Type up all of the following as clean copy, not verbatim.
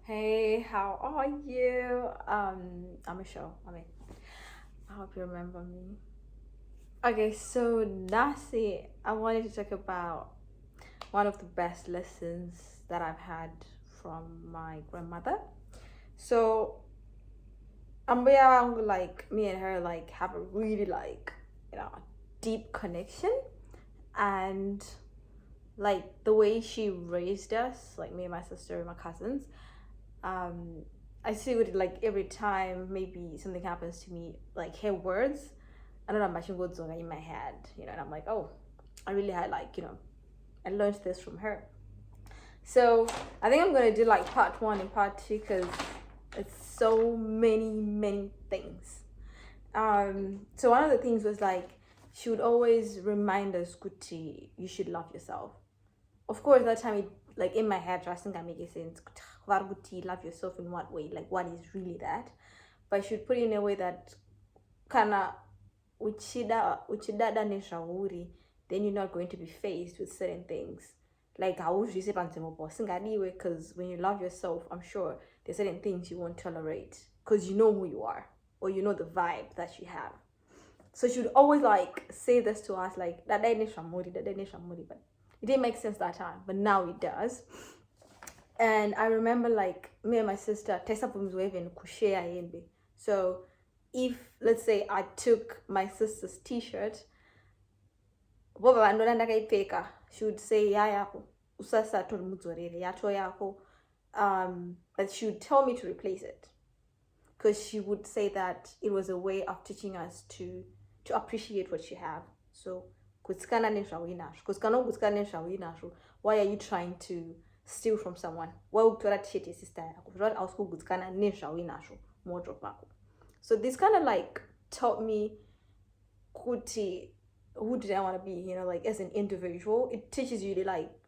Hey, how are you? I'm a show. I hope you remember me. Okay, so Nasi, I wanted to talk about one of the best lessons that I've had from my grandmother. So Ambuya, like me and her, like have a really deep connection, and like the way she raised us, like me and my sister and my cousins. um I see it like every time maybe something happens to me, like her words, I don't know, machine goes on in my head, and I'm like, oh, I really had I learned this from her. So I think I'm gonna do like part one and part two because it's so many things. So one of the things was like she would always remind us, Kuti, you should love yourself. Of course, that time it, like in my head, I think I make sense. Kuti, love yourself in what way? Like what is really that? But I should put it in a way that kana uchidada nezvauri, then you're not going to be faced with certain things. Like hauzvise panzvimbo singadiwe, because when you love yourself, I'm sure there's certain things you won't tolerate because you know who you are, or you know the vibe that you have. So she would always like say this to us, like that but it didn't make sense that time, but now it does. And I remember like me and my sister Tessa even kushare yembe. So if let's say I took my sister's t-shirt, she would say ya yako usasa torimudzorere yato yako, but she would tell me to replace it because she would say that it was a way of teaching us to appreciate what you have. So kutsikana nezvaunazvo, because kana kutsikana nezvaunazvo, why are you trying to steal from someone? Why ukutora t-shirt yesister yako zvati hausi kugutsikana nezvaunazvo muwardrobe mako? So this kind of like taught me kuti, who did I want to be, like as an individual. It teaches you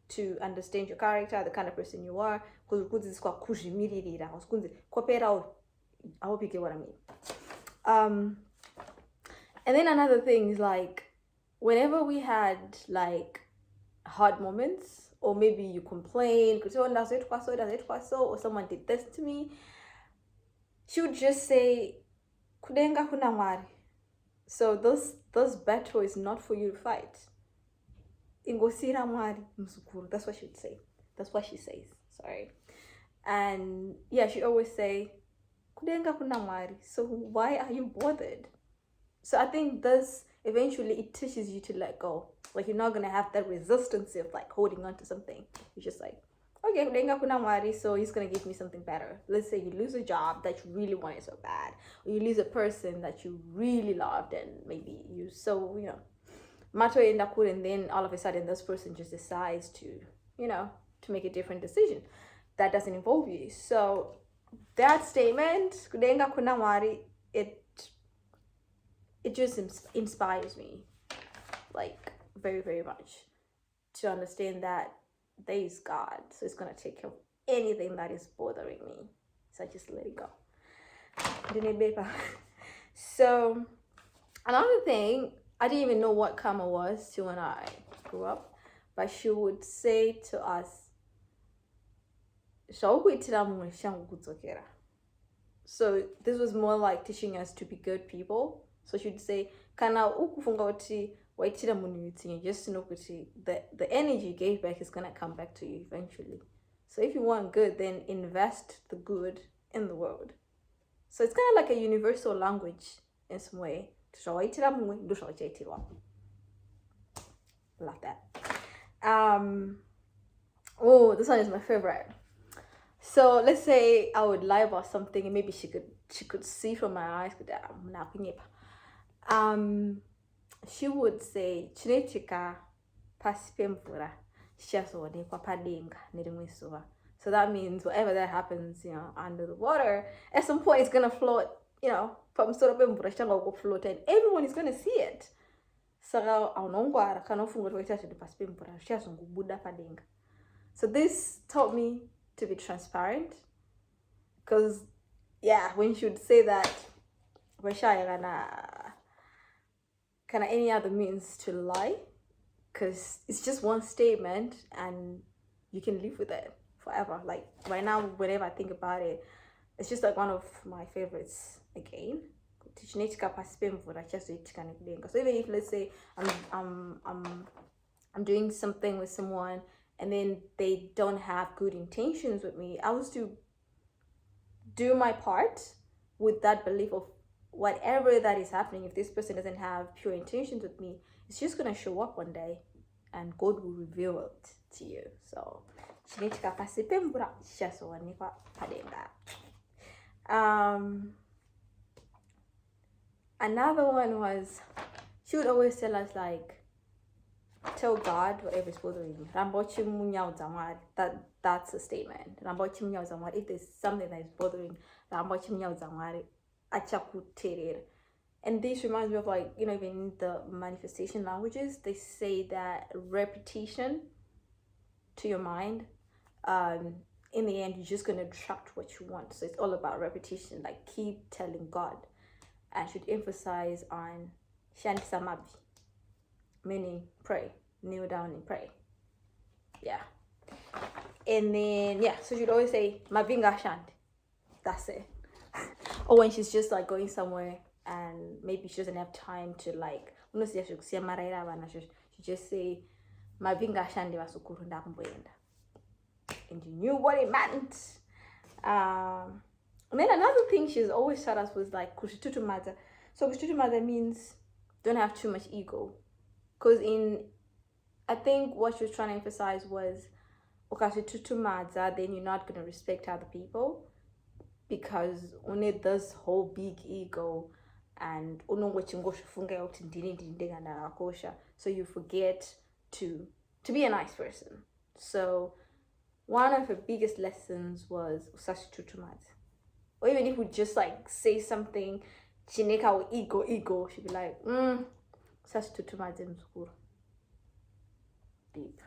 to understand your character, the kind of person you are, because I hope you get what I mean. And then another thing is like whenever we had like hard moments, or maybe you complain because or someone did this to me, she would just say kudenga kuna mwari. So those battle is not for you to fight. Ingosira mwari mzukuru. That's what she would say. That's what she says. Sorry. And yeah, she always say kudenga kuna mwari. So why are you bothered? So I think this eventually it teaches you to let go. Like you're not gonna have that resistance of like holding on to something. You're just like, okay, kudenga kuna mwari, so he's gonna give me something better. Let's say you lose a job that you really wanted so bad, or you lose a person that you really loved, and maybe you so matter in that, and then all of a sudden this person just decides to to make a different decision that doesn't involve you. So that statement, kudenga kuna mwari, it just inspires me like very much to understand that there is God, so it's gonna take care of anything that is bothering me. So I just let it go. So another thing, I didn't even know what karma was till when I grew up, but she would say to us, so this was more like teaching us to be good people. So she'd say, kana ukufunga uti waitira munhu, just to know the energy you gave back is gonna come back to you eventually. So if you want good, then invest the good in the world. So it's kind of like a universal language in some way. Love that. Oh, this one is my favorite. So let's say I would lie about something and maybe she could see from my eyes. She would say chinetika pasi pemvura chichazoonekwa padenga nerimwe zuva. So that means whatever that happens, under the water, at some point it's gonna float, pamusoro pemvura chichanga float, and everyone is gonna see it. Saka aunongwara kana ufunga kuti waita zvinhu pasi pemvura zvichazongobuda padenga. So this taught me to be transparent, because yeah, when she would say that, kind of any other means to lie, because it's just one statement and you can live with it. forever. Like right now, whenever I think about it, it's just like one of my favorites again. So even if, let's say, I'm doing something with someone and then they don't have good intentions with me, I was to do my part with that belief of whatever that is happening. If this person doesn't have pure intentions with me, it's just gonna show up one day and God will reveal it to you. So another one was, she would always tell us, like, tell God whatever is bothering you. That's a statement. If there's something that is bothering, and this reminds me of, like, even in the manifestation languages, they say that repetition to your mind, in the end, you're just gonna attract what you want. So it's all about repetition. Like, keep telling God, and should emphasize on shanti samabi, meaning pray, kneel down and pray. Yeah. And then so she'd always say mabinga shanti. That's it. Or when she's just like going somewhere and maybe she doesn't have time to, like, she just say mabinga shandi vasukuru ndakumboenda, and you knew what it meant. And then another thing she's always taught us was, like, kushitutumaza. So kushitutumaza means don't have too much ego, because I think what she was trying to emphasize was ukashitutumaza, then you're not going to respect other people, because only this whole big ego, and so you forget to be a nice person. So one of her biggest lessons was usashitutumaza. Or even if we just, like, say something chineka ego, she'd be like, usashitutumaza mzukuru. Deep.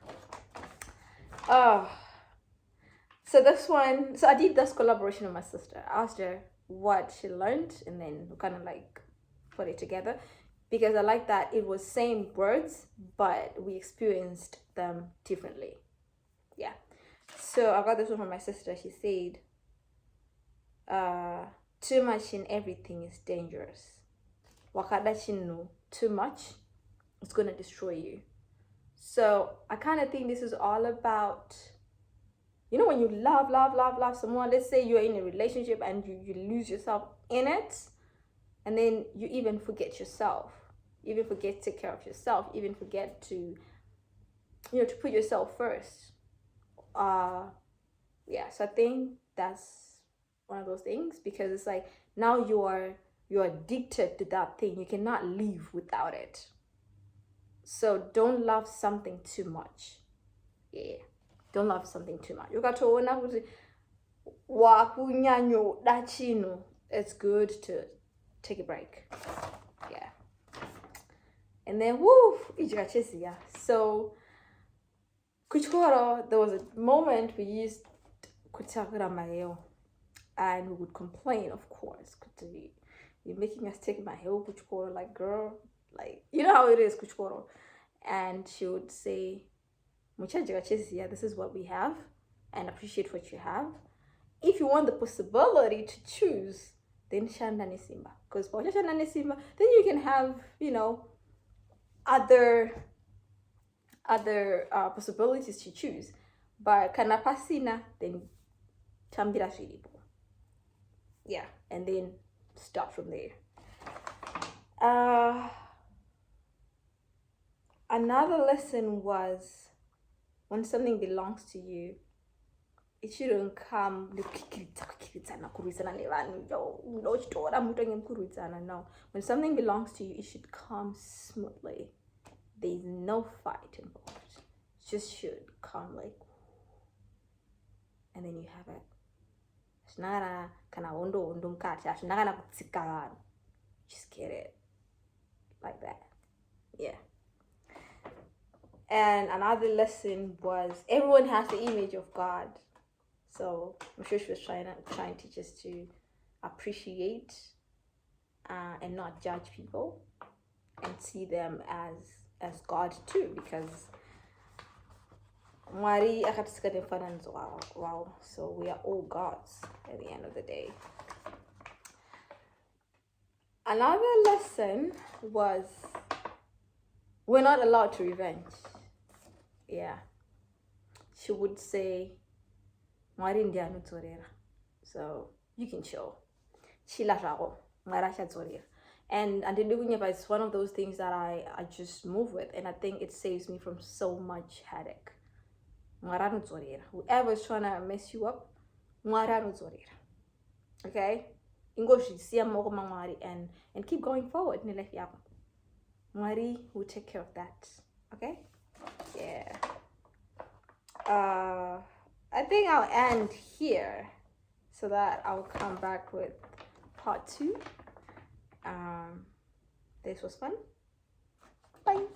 So this one, so I did this collaboration with my sister. I asked her what she learned, and then we kind of, like, put it together, because I like that it was same words, but we experienced them differently. Yeah. So I got this one from my sister. She said, too much in everything is dangerous. Wakada chinu, too much, it's gonna destroy you. So I kind of think this is all about, when you love someone, let's say you're in a relationship and you lose yourself in it, and then you even forget yourself, you even forget to take care of yourself, you even forget to, to put yourself first. So I think that's one of those things, because it's like, now you're addicted to that thing, you cannot live without it. So don't love something too much. Yeah, don't love something too much. It's good to take a break. Yeah. And then so kuchikoro, there was a moment we used kuchakura mayo, and we would complain, of course, you're making us take my hair kuchikoro, like, girl, like, you know how it is, kuchikoro. And she would say, this is what we have, and appreciate what you have. If you want the possibility to choose, then shanda ni simba, because then you can have, other possibilities to choose. But kanapasina, then tambira shiripo. Yeah, and then start from there. Another lesson was, when something belongs to you, it shouldn't come no. When something belongs to you, it should come smoothly. There's no fight involved. It just should come, like, and then you have it. Just get it like that. Yeah. And another lesson was, everyone has the image of God. So I'm sure she was trying to teach us to appreciate and not judge people, and see them as God too, because Mwari akatisikate mfananidzo wow. So we are all gods at the end of the day. Another lesson was we're not allowed to revenge. Yeah. She would say, Mwari ndi anotorera. So you can chill. Chila zvago. Mwari achatorera. And Antidigunyapa is one of those things that I just move with, and I think it saves me from so much headache. Mwari anotorera. Whoever is trying to mess you up, Mwari anotorera. Okay? Ingozvisiya mumaoko maMwari and keep going forward in life yako. Mwari will take care of that. Okay? Yeah. I think I'll end here so that I'll come back with part 2. This was fun. Bye.